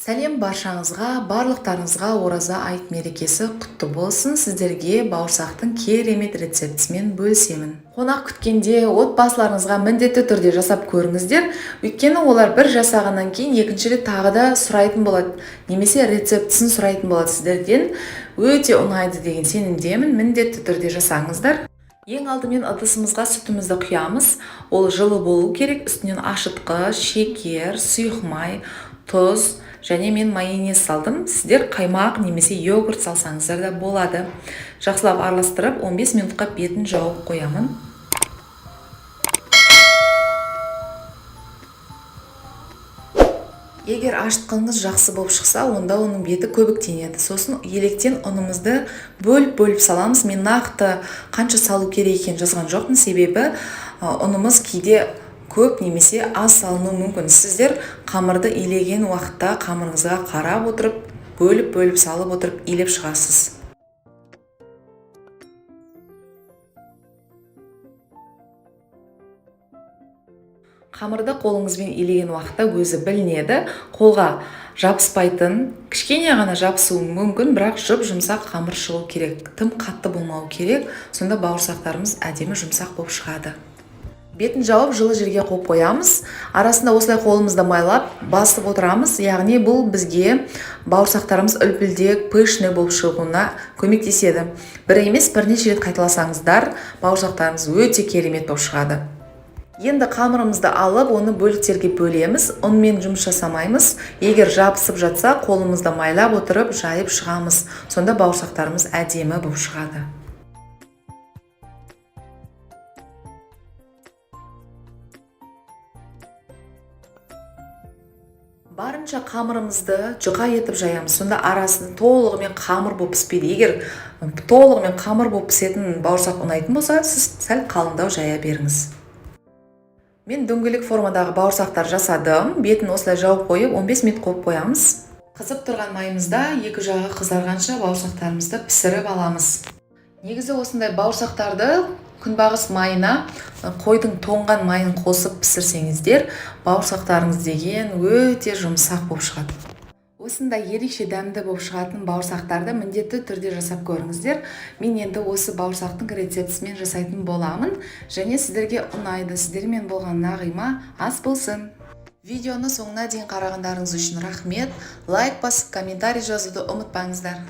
Сәлем баршаңызға, барлықтарыңызға ораза айт мерекесі құтты болсын. Сіздерге бауырсақтың керемет рецептісімен бөлісемін. Қонақ күткенде отбасыларыңызға міндетті түрде жасап көріңіздер. Өйткені олар бір жасағаннан кейін екінші рет тағы да сұрайтын болады, немесе рецептісін сұрайтын болады сіздерден. Өте ұнайды деген сенімдемін. Міндетті түрде жасаңыздар. Ең алдымен ыдысымызға сүтімізді құямыз. Ол жылы болу керек. Үстінен ашытқы, шекер, сұйық май, тұз және мен майонез салдым. Сіздер қаймақ немесе йогурт салсаңыздар да болады. Жақсылап араластырып 15 минутқа бетін жауып қоямын. Егер ашытқыңыз жақсы болып шықса, онда оның беті көбіктенеді. Сосын електен ұнымызды бөліп саламыз. Мен нақты қанша салу керек екенін жазған жоқпын, себебі ұнымыз кейде көп немесе аз салынуы мүмкін. Сіздер қамырды илеген уақытта қамырыңызға қарап отырып, бөліп салып отырып илеп шығасыз. Қамырды қолыңызбен илеген уақытта өзі білінеді. Қолға жабыспайтын, кішкене ғана жабысуы мүмкін, бірақ жұмсақ қамыр шығу керек. Тым қатты болмау керек. Сонда бауырсақтарымыз әдемі жұмсақ болып шығады. Бетін жауып жылы жерге қойып қоямыз. Арасында осылай қолымызды майлап басып отырамыз. Яғни бұл бізге бауырсақтарымыз үлпілдек, пышный болып шығуына көмектеседі. Бір емес, бірнеше рет қайталасаңыздар, бауырсақтарымыз өте керемет болып шығады. Енді қамырымызды алып, оны бөліктерге бөлеміз. Ұнмен жұмыс жасамаймыз. Егер жабысып жатса, қолымызды майлап отырып, жайып шығамыз. Сонда бауырсақтарымыз әдемі болып шығады. Барынша қамырымызды жұқа етіп жаямыз. Сонда арасында толығымен қамыр болып піспейді. Егер толығымен қамыр болып пісетін бауырсақ ұнайтын болса, сіз сәл қалыңдау жая беріңіз. Мен дөңгелек формадағы бауырсақтар жасадым. Бетін осылай жауып қойып, 15 минут қойып қоямыз. Қызып тұрған майымызда екі жағы қызарғанша бауырсақтарымызды пісіріп аламыз. Негізі осындай бауырсақтарды күнбағыс майына қойдың тоңған майын қосып пісірсеңіздер, бауырсақтарыңыз деген өте жұмсақ болып шығады. Осындай ерекше дәмді болып шығатын бауырсақтарды міндетті түрде жасап көріңіздер. Мен енді осы бауырсақтың рецептісімен жасайтын боламын. Және сіздерге ұнайды, сіздермен болған нағима ас болсын. Видеоны соңына дейін қарағандарыңыз үшін рахмет. Лайк басып, комментарий жазуды ұмытпаңыздар.